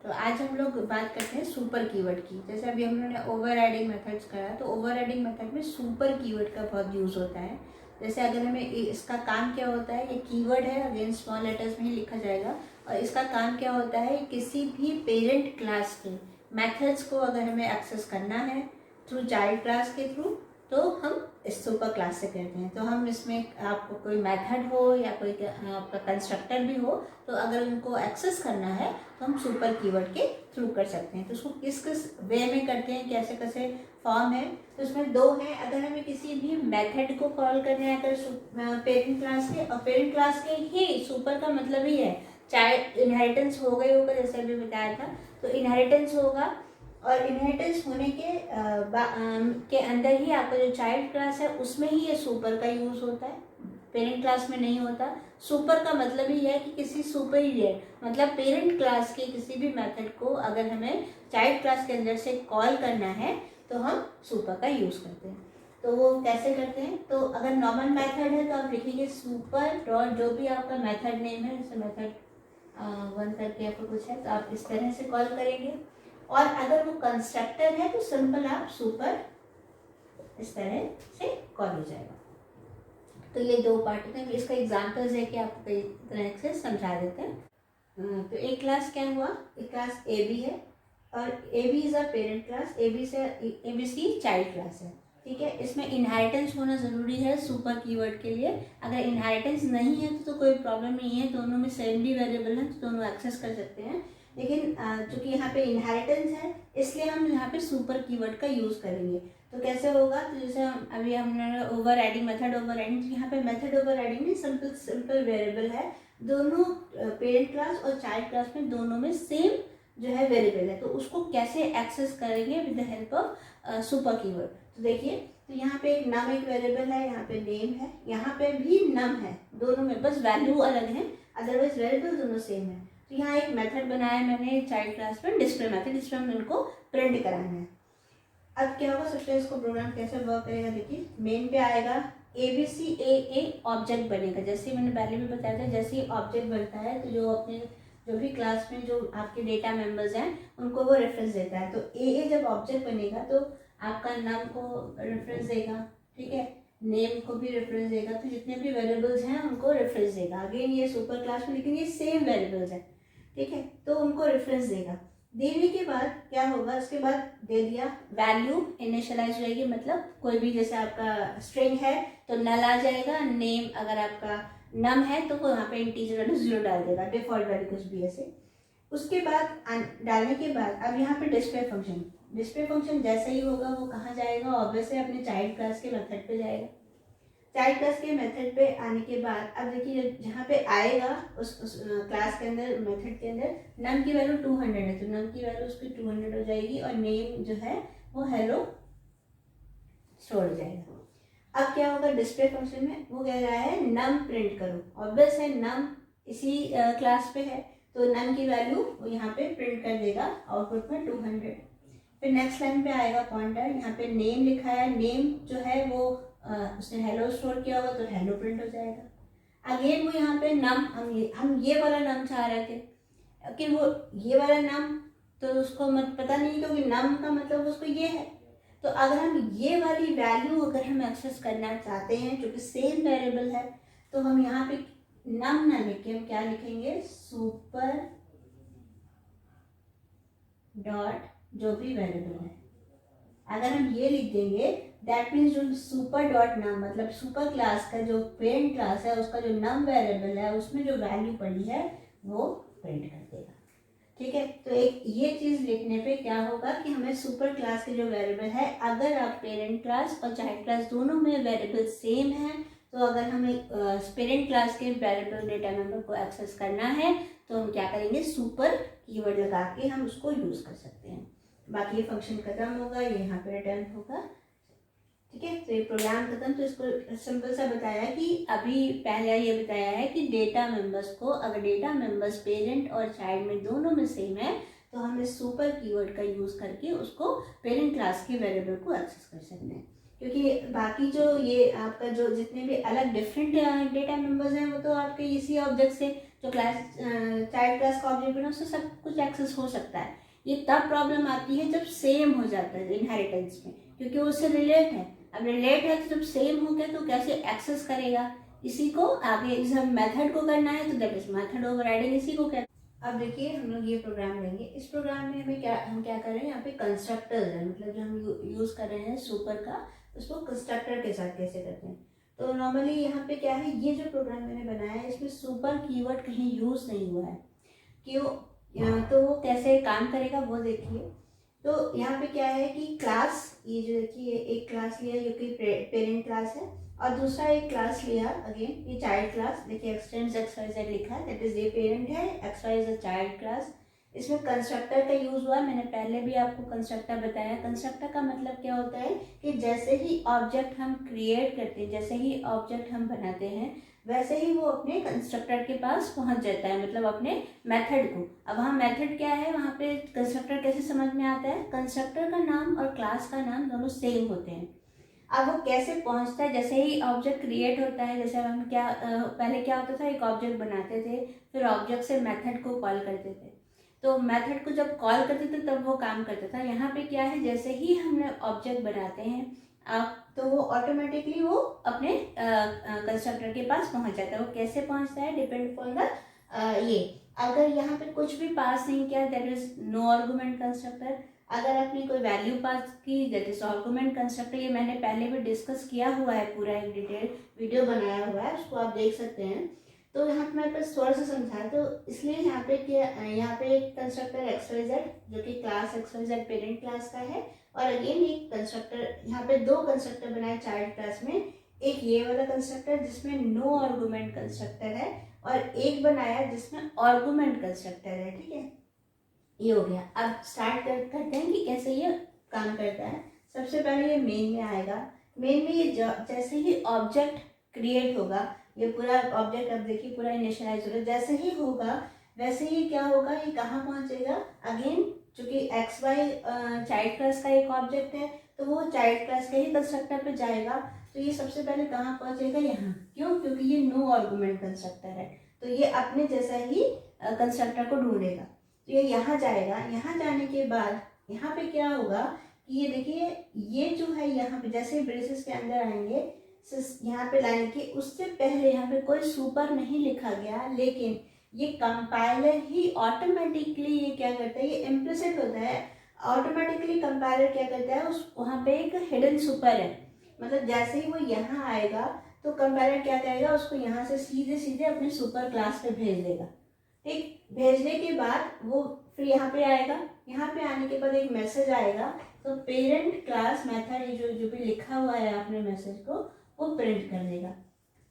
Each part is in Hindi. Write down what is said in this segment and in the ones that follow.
तो आज हम लोग बात करते हैं सुपर कीवर्ड की। जैसे अभी हमने ओवरराइडिंग मेथड्स करा, तो ओवरराइडिंग मेथड में सुपर कीवर्ड का बहुत यूज़ होता है। जैसे अगर हमें इसका काम क्या होता है, ये कीवर्ड है, अगेन स्मॉल लेटर्स में ही लिखा जाएगा। और इसका काम क्या होता है, किसी भी पेरेंट क्लास के मेथड्स को अगर हमें एक्सेस करना है थ्रू चाइल्ड क्लास के थ्रू, तो हम इस सुपर क्लास से करते हैं। तो हम इसमें आपको कोई मेथड हो या कोई आपका कंस्ट्रक्टर भी हो, तो अगर उनको एक्सेस करना है तो हम सुपर कीवर्ड के थ्रू कर सकते हैं। तो उसको किस किस वे में करते हैं, कैसे कैसे फॉर्म है, तो उसमें दो हैं। अगर हमें किसी भी मेथड को कॉल करना है अगर पेरेंट क्लास के, और पेरेंट क्लास के ही सुपर का मतलब ही है चाइल्ड इनहेरिटेंस हो गई होगा, जैसे अभी बताया था। तो इनहेरिटेंस होगा, और इनहेरिटेंस होने के अंदर ही आपका जो चाइल्ड क्लास है उसमें ही ये सुपर का यूज़ होता है, पेरेंट क्लास में नहीं होता। सुपर का मतलब ही है कि किसी सुपीरियर, मतलब पेरेंट क्लास के किसी भी मेथड को अगर हमें चाइल्ड क्लास के अंदर से कॉल करना है तो हम सुपर का यूज़ करते हैं। तो वो कैसे करते हैं, तो अगर नॉर्मल मेथड है तो आप लिखेंगे सुपर डॉट जो भी आपका मेथड नेम है, जैसे मेथड 1 करके आपको कुछ है, तो आप इस तरह से कॉल करेंगे। और अगर वो कंस्ट्रक्टर है तो सिंपल आप सुपर इस तरह से कॉल हो जाएगा। तो ये दो पार्ट होते हैं। इसका एग्जांपल्स है कि आपको कई तरह से समझा देते हैं। तो एक क्लास क्या हुआ, एक क्लास ए बी है, और A B is a parent class, A B C child class है। ठीक है, इसमें इनहेरिटेंस होना ज़रूरी है सुपर कीवर्ड के लिए। अगर इनहेरिटेंस नहीं है तो कोई प्रॉब्लम नहीं है, दोनों में सेमली वेरिएबल है तो दोनों एक्सेस कर सकते हैं। लेकिन चूंकि यहाँ पे इनहेरिटेंस है इसलिए हम यहाँ पे सुपर कीवर्ड का यूज़ करेंगे। तो कैसे होगा, तो जैसे अभी हमने over riding, method over riding, तो यहाँ पे मेथड ओवर राइडिंग में सिंपल वेरिएबल है, दोनों पेरेंट क्लास और चाइल्ड क्लास में दोनों में सेम जो है वेरिएबल है। तो उसको कैसे एक्सेस करेंगे with the help of super keyword. तो देखिए, तो यहाँ पे एक नम एक वेरिएबल है, यहाँ पे नेम है, यहाँ पे भी नम है, दोनों में बस वैल्यू अलग है, अदरवाइज वेरिएबल दोनों सेम है। तो यहाँ एक मेथड बनाया मैंने चाइल्ड क्लास में, डिस्प्ले मेथड, जिसमें हम इनको प्रिंट कराना है। अब क्या होगा, सबसे इसको प्रोग्राम कैसे वर्क करेगा, देखिए मेन पे आएगा ABCAA ऑब्जेक्ट बनेगा। जैसे मैंने पहले भी बताया था, जैसे ही ऑब्जेक्ट बनता है तो जो भी क्लास में जो आपके डेटा मेंबर्स हैं उनको वो रेफरेंस देता है। तो AA जब ऑब्जेक्ट बनेगा तो आपका नाम को रेफरेंस देगा, ठीक है, नेम को भी रेफरेंस देगा, तो जितने भी वेरिएबल्स हैं उनको रेफरेंस देगा। अगेन ये सुपर क्लास में, लेकिन ये सेम वेरिएबल्स हैं, ठीक है, तो उनको रेफरेंस देगा। देने के बाद क्या होगा, उसके बाद दे दिया वैल्यू इनिशियलाइज हो जाएगी, मतलब कोई भी, जैसे आपका स्ट्रिंग है तो नल आ जाएगा, नेम अगर आपका नम है तो वो यहाँ पे इंटीजर वैल्यू 0 डाल देगा, डिफॉल्ट वैल्यू कुछ भी ऐसे। उसके बाद डालने के बाद अब यहाँ पे डिस्प्ले फंक्शन जैसे ही होगा वो कहाँ जाएगा, ऑब्वियसली अपने चाइल्ड क्लास के मेथड पे जाएगा। चाइल्ड क्लास के मेथड पे आने के बाद अब देखिए जहाँ पे आएगा उस क्लास के अंदर, मेथड के अंदर नम की वैल्यू 200 है, तो नम की वैल्यू उसकी 200 हो जाएगी, और नेम जो है वो हेलो स्टोर हो जाएगा। अब क्या होगा, डिस्प्ले फंक्शन में वो कह रहा है नम प्रिंट करो, ऑब्वियस है नम इसी क्लास पे है, तो नम की वैल्यू वो यहाँ पे प्रिंट कर देगा आउटपुट में 200। फिर नेक्स्ट लाइन पे आएगा पॉइंटर, यहाँ पे नेम लिखा है, नेम जो है वो उसने हेलो स्टोर किया होगा तो हेलो प्रिंट हो जाएगा। अगेन वो यहाँ पे नम, हम ये वाला नम चाह रहे थे, लेकिन वो ये वाला नम तो उसको पता नहीं, क्योंकि नम का मतलब उसको ये है। तो अगर हम ये वाली वैल्यू अगर हम एक्सेस करना चाहते हैं जो कि सेम वेरिएबल है, तो हम यहाँ पे नम ना लिख के हम क्या लिखेंगे, सुपर डॉट जो भी वेरिएबल है। अगर हम ये लिख देंगे दैट मीन्स जो सुपर डॉट नम, मतलब सुपर क्लास का जो पेरेंट क्लास है उसका जो नम वेरिएबल है उसमें जो वैल्यू पड़ी है वो प्रिंट कर देगा। ठीक है, तो एक ये चीज़ लिखने पे क्या होगा कि हमें सुपर क्लास के जो वेरिएबल है, अगर आप पेरेंट क्लास और चाइल्ड क्लास दोनों में वेरिएबल सेम है, तो अगर हमें पेरेंट क्लास के वेरिएबल डेटा मेंबर को एक्सेस करना है तो हम क्या करेंगे, सुपर कीवर्ड लगा के हम उसको यूज़ कर सकते हैं। बाकी ये फंक्शन खत्म होगा, ये यहाँ पे रिटर्न होगा। ठीक है, तो ये प्रोग्राम खत्म। तो इसको सिंपल सा बताया कि अभी पहले ये बताया है कि डेटा मेंबर्स को, अगर डेटा मेंबर्स पेरेंट और चाइल्ड में दोनों में सेम है तो हम इस सुपर कीवर्ड का यूज़ करके उसको पेरेंट क्लास के वेरिएबल को एक्सेस कर सकते हैं। क्योंकि बाकी जो ये आपका जो जितने भी अलग डिफरेंट डेटा मेंबर्स हैं वो तो आपके इसी ऑब्जेक्ट से, जो क्लास चाइल्ड क्लास का ऑब्जेक्ट बना उससे सब कुछ एक्सेस हो सकता है। ये तब प्रॉब्लम आती है जब सेम हो जाता है इनहेरिटेंस में, क्योंकि वो उससे रिलेट है। अब रिलेट है तो जब सेम हो गया तो कैसे एक्सेस करेगा, इसी को आगे इस हम मेथड को करना है तो दैट इज मेथड ओवरराइडिंग, इसी को कहते हैं। अब देखिए हम लोग ये प्रोग्राम लेंगे, इस प्रोग्राम में हम क्या कर रहे हैं, यहाँ पे कंस्ट्रक्टर्स है, मतलब जो हम यूज कर रहे हैं सुपर का, उसको कंस्ट्रक्टर के साथ कैसे करते हैं। तो नॉर्मली यहाँ पे क्या है, ये जो प्रोग्राम मैंने बनाया है इसमें सुपर कीवर्ड कहीं यूज नहीं हुआ है। क्यों? तो वो कैसे काम करेगा वो देखिए। तो यहाँ पे क्या है कि क्लास, ये जो देखिए एक क्लास लिया जो कि पेरेंट क्लास है, और दूसरा एक क्लास लिया अगेन ये चाइल्ड क्लास। देखिए एक्सटेंड्स XYZ लिखा है, दैट इज ये पेरेंट है, XY is a child class. इसमें कंस्ट्रक्टर का यूज हुआ, मैंने पहले भी आपको कंस्ट्रक्टर बताया। कंस्ट्रक्टर का मतलब क्या होता है कि जैसे ही ऑब्जेक्ट हम क्रिएट करते हैं, जैसे ही ऑब्जेक्ट हम बनाते हैं, वैसे ही वो अपने कंस्ट्रक्टर के पास पहुंच जाता है, मतलब अपने मेथड को। अब वहाँ मेथड क्या है, वहाँ पे कंस्ट्रक्टर कैसे समझ में आता है, कंस्ट्रक्टर का नाम और क्लास का नाम दोनों सेम होते हैं। अब वो कैसे पहुंचता है, जैसे ही ऑब्जेक्ट क्रिएट होता है, जैसे हम पहले क्या होता था, एक ऑब्जेक्ट बनाते थे, फिर ऑब्जेक्ट से मेथड को कॉल करते थे। तो मेथड को जब कॉल करते थे तब वो काम करता था। यहाँ पे क्या है, जैसे ही हमने ऑब्जेक्ट बनाते हैं तो वो ऑटोमेटिकली वो अपने कंस्ट्रक्टर के पास पहुंच जाता है। वो कैसे पहुंचता है, डिपेंड अपॉन द ये, अगर यहाँ पे कुछ भी पास नहीं किया that is no argument constructor. अगर आपने कोई वैल्यू पास की दैट इज आर्गुमेंट कंस्ट्रक्टर। ये मैंने पहले भी डिस्कस किया हुआ है, पूरा एक डिटेल वीडियो बनाया हुआ है, उसको आप देख सकते हैं। तो यहाँ पे मेरे पास थोड़ा सा समझा, तो इसलिए यहाँ पे क्या, यहाँ पे एक कंस्ट्रक्टर XYZ जो कि क्लास XYZ पेरेंट क्लास का है, और अगेन एक कंस्ट्रक्टर, यहाँ पे दो कंस्ट्रक्टर बनाए चाइल्ड क्लास में, एक ये वाला कंस्ट्रक्टर जिसमें नो आर्गुमेंट कंस्ट्रक्टर है, और एक बनाया जिसमें आर्गुमेंट कंस्ट्रक्टर है। ठीक है, ये हो गया। अब स्टार्ट करते हैं कि कैसे ये काम करता है। सबसे पहले ये मेन में आएगा। मेन में ये जैसे ही ऑब्जेक्ट क्रिएट होगा, ये पूरा ऑब्जेक्ट अब देखिए पूरा इनिशियलाइज होगा, जैसे ही होगा वैसे ही क्या होगा, ये कहाँ पहुंचेगा, अगेन चूंकि XY चाइल्ड क्लास का एक ऑब्जेक्ट है तो वो चाइल्ड क्लास के ही कंस्ट्रक्टर पे जाएगा। तो ये सबसे पहले कहाँ पहुंचेगा, यहाँ। क्यों? क्योंकि ये नो आर्गुमेंट कंस्ट्रक्टर है, तो ये अपने जैसा ही कंस्ट्रक्टर को ढूंढेगा। तो ये यहाँ जाएगा। यहाँ जाने के बाद यहाँ पे क्या होगा कि ये देखिए, ये जो है यहाँ पे जैसे ब्रेसेस के अंदर आएंगे, यहाँ पे लाइन के उससे पहले यहाँ पे कोई सुपर नहीं लिखा गया, लेकिन ये कंपाइलर ही ऑटोमेटिकली ये क्या करता है, ये इम्प्लिसिट होता है। ऑटोमेटिकली कंपाइलर क्या करता है, उस वहाँ पे एक हिडन सुपर है, मतलब जैसे ही वो यहाँ आएगा तो कंपाइलर क्या करेगा, उसको यहाँ से सीधे सीधे अपने सुपर क्लास पे भेज देगा। ठीक, भेजने के बाद वो फिर यहाँ पे आएगा। यहाँ पे आने के बाद एक मैसेज आएगा, तो पेरेंट क्लास मेथड जो भी लिखा हुआ है आपने मैसेज को, वो प्रिंट कर देगा।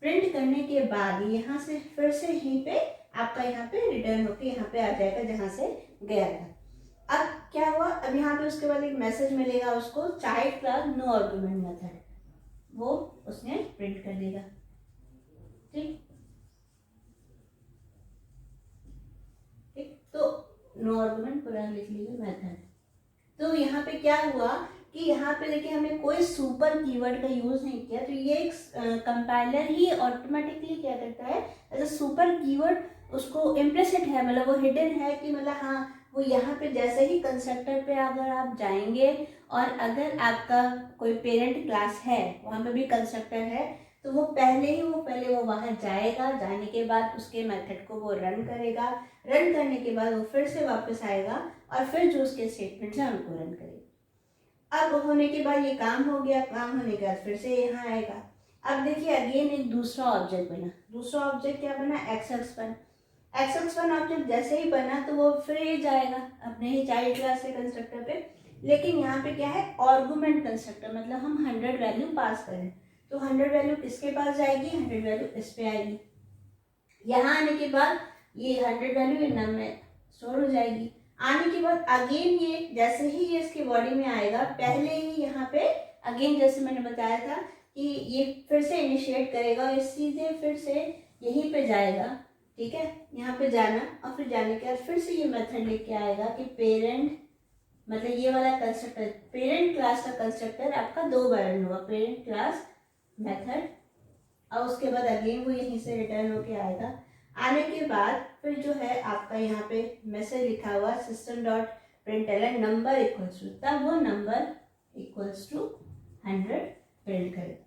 प्रिंट करने के बाद यहाँ से फिर से यहीं पे आपका यहाँ पे रिटर्न होके यहाँ पे आ जाएगा जहाँ से गया था। अब क्या हुआ, अब यहाँ पे उसके बाद एक मैसेज मिलेगा उसको, child class no argument method, वो उसने प्रिंट कर देगा। ठीक, तो नो आर्गुमेंट पूरा लिख लीजिए मेथड। तो यहाँ पे क्या हुआ कि यहाँ पे देखिए हमें कोई सुपर कीवर्ड का यूज नहीं किया, तो ये एक कंपाइलर ही ऑटोमेटिकली क्या करता है, एज अ सुपर कीवर्ड उसको इम्प्लिसिट है, मतलब वो हिडन है कि मतलब हाँ वो यहाँ पे जैसे ही कंस्ट्रक्टर पे अगर आप जाएंगे और अगर आपका कोई पेरेंट क्लास है वहाँ पे भी कंस्ट्रक्टर है, तो वो पहले वो वहाँ जाएगा। जाने के बाद उसके मेथड को वो रन करेगा। रन करने के बाद वो फिर से वापस आएगा और फिर जो उसके स्टेटमेंट है उनको रन करेगा। अब होने के बाद ये काम हो गया, काम होने के बाद फिर से यहाँ आएगा। अब देखिए अगेन एक दूसरा ऑब्जेक्ट बना। दूसरा ऑब्जेक्ट क्या बना, XX1। XX1 ऑब्जेक्ट जैसे ही बना तो वो फिर जाएगा अपने ही चाइल्ड क्लास के कंस्ट्रक्टर पे, लेकिन यहाँ पे क्या है, आर्गुमेंट कंस्ट्रक्टर, मतलब हम 100 वैल्यू पास करें तो 100 वैल्यू किसके पास जाएगी, 100 वैल्यू इस पे आएगी। यहाँ आने के बाद ये 100 वैल्यू नम में स्टोर हो जाएगी। आने के बाद अगेन ये जैसे ही ये इसकी बॉडी में आएगा, पहले ही यहाँ पे अगेन जैसे मैंने बताया था कि ये फिर से इनिशिएट करेगा और सीधे फिर से यहीं पे जाएगा। ठीक है, यहाँ पे जाना और फिर जाने के बाद फिर से ये मेथड लेके आएगा कि पेरेंट मतलब ये वाला कंस्ट्रक्टर पेरेंट क्लास का कंस्ट्रक्टर आपका दो बार रन होगा, पेरेंट क्लास मेथड, और उसके बाद अगेन वो यहीं से रिटर्न होके आएगा। आने के बाद फिर जो है आपका यहाँ पे मैसेज लिखा हुआ system dot println number equals to, तब वो नंबर इक्वल्स टू 100 प्रिंट करेगा,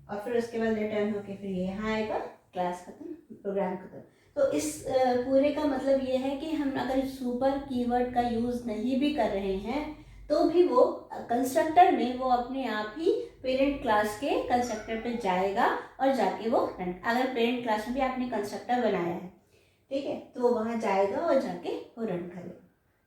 और फिर उसके बाद रिटर्न होके फिर ये यहाँ आएगा, क्लास खत्म, प्रोग्राम खत्म। तो इस पूरे का मतलब ये है कि हम अगर सुपर कीवर्ड का यूज़ नहीं भी कर रहे हैं तो भी वो कंस्ट्रक्टर में वो अपने आप ही पेरेंट क्लास के कंस्ट्रक्टर पे जाएगा और जाके वो रन, अगर पेरेंट क्लास में भी आपने कंस्ट्रक्टर बनाया है, ठीक है, तो वो वहाँ जाएगा और जाके वो रन करेगा।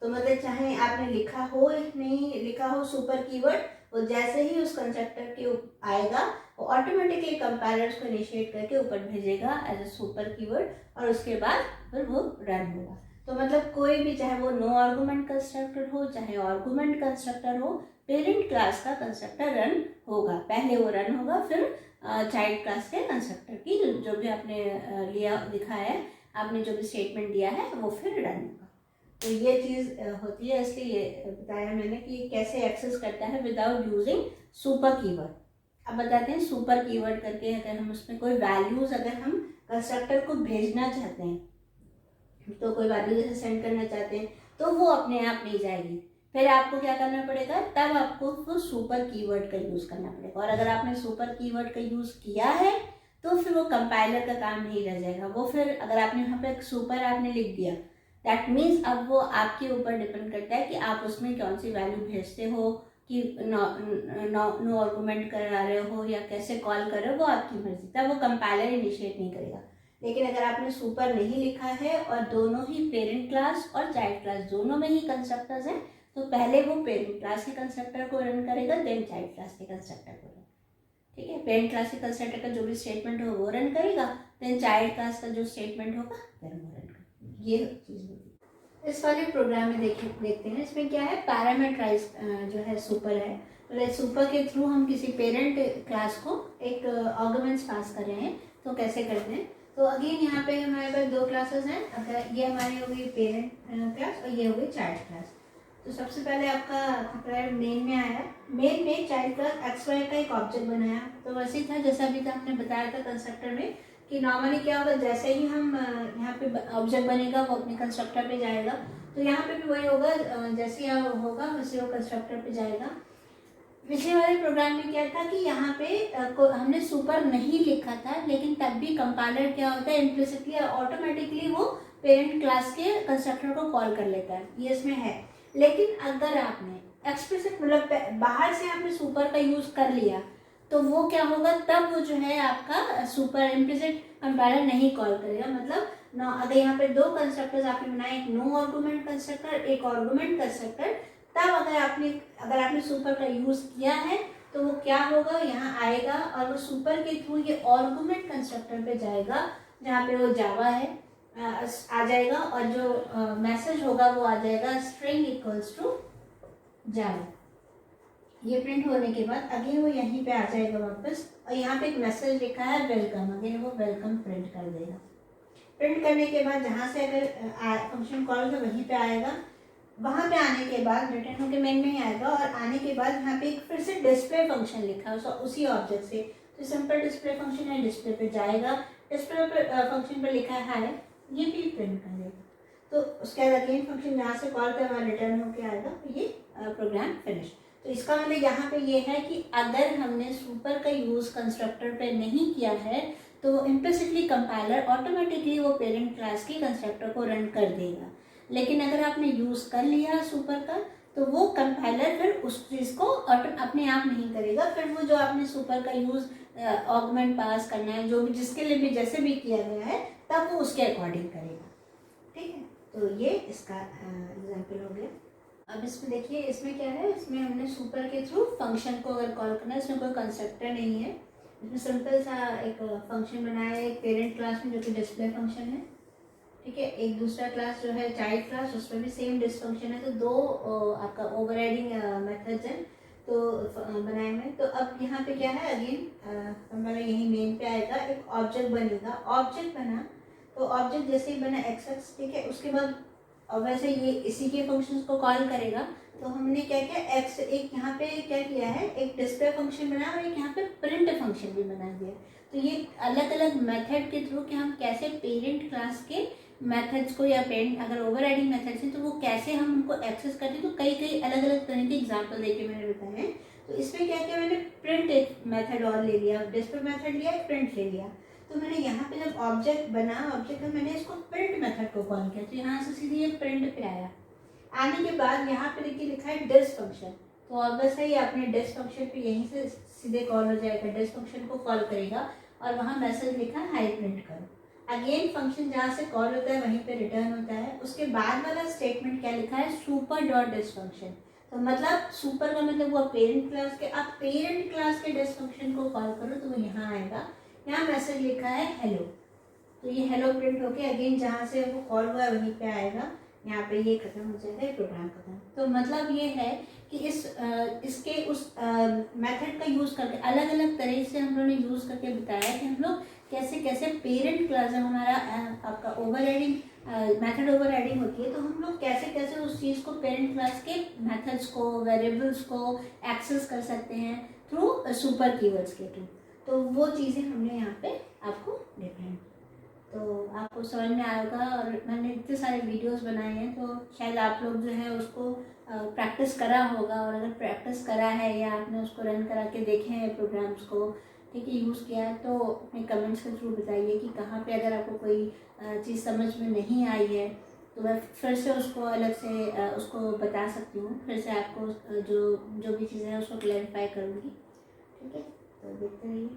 तो मतलब चाहे आपने लिखा हो नहीं लिखा हो सुपर कीवर्ड, वो जैसे ही उस कंस्ट्रक्टर के आएगा वो ऑटोमेटिकली कंपाइलर्स को इनिशिएट करके ऊपर भेजेगा एज अ सुपर कीवर्ड, और उसके बाद फिर वो रन होगा। तो मतलब कोई भी, चाहे वो नो आर्गुमेंट कंस्ट्रक्टर हो चाहे आर्गुमेंट कंस्ट्रक्टर हो, पेरेंट क्लास का कंस्ट्रक्टर रन होगा, पहले वो रन होगा, फिर चाइल्ड क्लास के कंस्ट्रक्टर की जो भी आपने लिया दिखा है, आपने जो भी स्टेटमेंट दिया है वो फिर रन होगा। तो ये चीज़ होती है, इसलिए ये बताया मैंने कि कैसे एक्सेस करता है विदाउट यूजिंग सुपर कीवर्ड। अब बताते हैं सुपर कीवर्ड करके अगर हम उसमें कोई वैल्यूज़ अगर हम कंस्ट्रक्टर को भेजना चाहते हैं, तो कोई वैल्यू जैसे सेंड करना चाहते हैं, तो वो अपने आप नहीं जाएगी, फिर आपको क्या करना पड़ेगा, तब आपको वो सुपर कीवर्ड का यूज़ करना पड़ेगा। और अगर आपने सुपर कीवर्ड का यूज़ किया है तो फिर वो कंपाइलर का काम नहीं रह जाएगा, वो फिर अगर आपने यहाँ पे सुपर आपने लिख दिया, दैट मीन्स अब वो आपके ऊपर डिपेंड करता है कि आप उसमें कौन सी वैल्यू भेजते हो, कि नो आर्गुमेंट करा रहे हो या कैसे कॉल कर रहे हो, वो आपकी मर्जी, तब वो कंपाइलर इनिशिएट नहीं करेगा। लेकिन अगर आपने सुपर नहीं लिखा है और दोनों ही पेरेंट क्लास और चाइल्ड क्लास दोनों में ही कंस्ट्रक्टर्स हैं, तो पहले वो पेरेंट क्लास के कंस्ट्रक्टर को रन करेगा, देन चाइल्ड क्लास के कंस्ट्रक्टर को रन, ठीक है। पेरेंट क्लास के कंस्ट्रक्टर का जो भी स्टेटमेंट हो वो रन करेगा, देन चाइल्ड क्लास का जो स्टेटमेंट होगा देन वो रन करेगा। ये चीज़ होती है। इस वाले प्रोग्राम में देखते हैं, इसमें क्या है, पैरामीटराइज जो है सुपर है, तो सुपर के थ्रू हम किसी पेरेंट क्लास को एक आर्गुमेंट्स पास कर रहे हैं, तो कैसे करते हैं। तो अगेन यहाँ पे हमारे पास दो क्लासेस हैं, अगर ये हमारी हो गई पेरेंट क्लास और ये हो गई चाइल्ड क्लास। तो सबसे पहले आपका मेन में आया, मेन में चाइल्ड क्लास XY का एक ऑब्जेक्ट बनाया, तो वैसे था जैसा अभी तक आपने बताया था कंस्ट्रक्टर में कि नॉर्मली क्या होगा, जैसे ही हम यहाँ पे ऑब्जेक्ट बनेगा वो अपने कंस्ट्रक्टर पे जाएगा, तो यहाँ पे भी वही होगा, जैसे ही होगा वैसे वो कंस्ट्रक्टर पे जाएगा। पिछले वाले प्रोग्राम में क्या था कि यहाँ पे हमने सुपर नहीं लिखा था, लेकिन तब भी कंपाइलर क्या होता है, इम्प्लिसिटली ऑटोमेटिकली वो पेरेंट क्लास के कंस्ट्रक्टर को कॉल कर लेता है, ये इसमें है। लेकिन अगर आपने एक्सप्लिसिट मतलब बाहर से आपने सुपर का यूज कर लिया, तो वो क्या होगा, तब वो जो है आपका सुपर इम्प्लिसिट कंपाइलर नहीं कॉल करेगा। मतलब अगर यहाँ पे दो कंस्ट्रक्टर्स आपने बनाए, एक नो आर्गुमेंट कंस्ट्रक्टर एक आर्गुमेंट कंस्ट्रक्टर, तब अगर आपने सुपर का यूज किया है तो वो क्या होगा, यहाँ आएगा और वो सुपर के थ्रू ये आर्गुमेंट कंस्ट्रक्टर पे जाएगा जहाँ पे वो जावा है आ जाएगा, और जो मैसेज होगा वो आ जाएगा स्ट्रिंग इक्वल्स टू जावा। ये प्रिंट होने के बाद अगेन वो यहीं पे आ जाएगा वापस, और यहाँ पे एक मैसेज लिखा है वेलकम, अगेन वो वेलकम प्रिंट कर देगा। प्रिंट करने के बाद जहाँ से अगर फंक्शन कॉल होगा वहीं पे आएगा, वहाँ पे आने के बाद रिटर्न होकर मेन में ही आएगा, और आने के बाद यहाँ पे एक फिर से डिस्प्ले फंक्शन लिखा है उसी ऑब्जेक्ट से, तो सिंपल डिस्प्ले फंक्शन है, डिस्प्ले पे जाएगा, डिस्प्ले पे फंक्शन पर लिखा है ये भी प्रिंट कर देगा। तो उसके बाद अगेन फंक्शन जहाँ से कॉल कर वहाँ रिटर्न होकर आएगा, तो ये प्रोग्राम फिनिश। तो इसका मतलब यहाँ पे ये है कि अगर हमने सुपर का यूज़ कंस्ट्रक्टर पे नहीं किया है तो इम्प्लिसिटली कंपाइलर ऑटोमेटिकली वो पेरेंट क्लास की कंस्ट्रक्टर को रन कर देगा। लेकिन अगर आपने यूज़ कर लिया सुपर का, तो वो कंपाइलर फिर उस चीज़ को अपने आप नहीं करेगा, फिर वो जो आपने सुपर का यूज़ आर्गुमेंट पास करना है, जो भी जिसके लिए भी जैसे भी किया गया है, तब वो उसके अकॉर्डिंग करेगा, ठीक है। तो ये इसका एग्जाम्पल हो गया। अब इसमें देखिए, इसमें क्या है, इसमें हमने सुपर के थ्रू फंक्शन को अगर कॉल करना है, इसमें कोई कंस्ट्रक्टर नहीं है, इसमें सिंपल सा एक फंक्शन बनाया है एक पेरेंट क्लास में जो कि डिस्प्ले फंक्शन है, ठीक है। एक दूसरा क्लास जो है चाइल्ड क्लास, उसमें भी सेम डिस फंक्शन है, तो दो आपका ओवरराइडिंग मेथड्स हैं तो बनाए हुए। तो अब यहाँ पे क्या है, अगेन हमारा यही मेन पे आएगा, एक ऑब्जेक्ट बनेगा, ऑब्जेक्ट बना, तो ऑब्जेक्ट जैसे ही बना एक्स, ठीक है, उसके बाद और वैसे ये इसी के फंक्शंस को कॉल करेगा। तो हमने क्या किया, एक्स एक यहाँ पे क्या किया है, एक डिस्प्ले फंक्शन बनाया और एक यहाँ पे प्रिंट फंक्शन भी बना दिया। तो ये अलग अलग मेथड के थ्रू कि हम कैसे पेरेंट क्लास के मेथड्स को या पेरेंट अगर ओवर राइडिंग मेथड्स हैं तो वो कैसे हम उनको एक्सेस करते हैं। तो कई कई अलग अलग तरह के एग्जाम्पल देके मैंने बताया है। तो इसमें क्या किया, मैंने प्रिंट एक मेथड और ले लिया, डिस्प्ले मेथड लिया, प्रिंट ले लिया। तो मैंने यहाँ पे जब ऑब्जेक्ट बना, ऑब्जेक्ट में मैंने इसको प्रिंट मेथड को कॉल किया, तो यहाँ से सीधे ये प्रिंट पे आया। आने के बाद यहाँ पे देखिए लिखा है डिस फंक्शन, तो ऑब्वियस है ये अपने डिस फंक्शन पे यहीं से सीधे कॉल हो जाएगा, डिस फंक्शन को कॉल करेगा और वहाँ मैसेज लिखा है हाई प्रिंट करो। अगेन फंक्शन जहाँ से कॉल होता है वहीं पे रिटर्न होता है। उसके बाद वाला स्टेटमेंट क्या लिखा है, सुपर डॉट डिस फंक्शन। तो मतलब सुपर का मतलब वो पेरेंट क्लास के, आप पेरेंट क्लास के डिस फंक्शन को कॉल करो तो वो यहाँ आएगा। यहाँ मैसेज लिखा है हेलो, तो ये हेलो प्रिंट होके अगेन जहाँ से वो कॉल हुआ है वहीं पे आएगा। यहाँ पे ये खत्म हो जाएगा, ये प्रोग्राम खत्म। तो मतलब ये है कि इसके उस मेथड का यूज़ करके अलग अलग तरह से हम लोगों ने यूज़ करके बताया कि हम लोग कैसे कैसे पेरेंट क्लास जब हमारा आपका over riding method over riding होती है तो हम लोग कैसे कैसे उस चीज़ को पेरेंट क्लास के मेथड्स को, वेरिएबल्स को एक्सेस कर सकते हैं थ्रू सुपर कीवर्ड्स के थ्रू। तो वो चीज़ें हमने यहाँ पे आपको दिखाई। तो आपको समझ में आएगा। और मैंने इतने सारे वीडियोस बनाए हैं तो शायद आप लोग जो है उसको प्रैक्टिस करा होगा, और अगर प्रैक्टिस करा है या आपने उसको रन करा के देखे हैं प्रोग्राम्स को, ठीक है, यूज़ किया है, तो अपने कमेंट्स के थ्रू बताइए कि कहाँ पे अगर आपको कोई चीज़ समझ में नहीं आई है तो मैं फिर से उसको अलग से उसको बता सकती हूँ, फिर से आपको जो जो भी चीज़ें हैं उसको क्लैरिफाई करूँगी। ठीक है, तो देखते रहिए।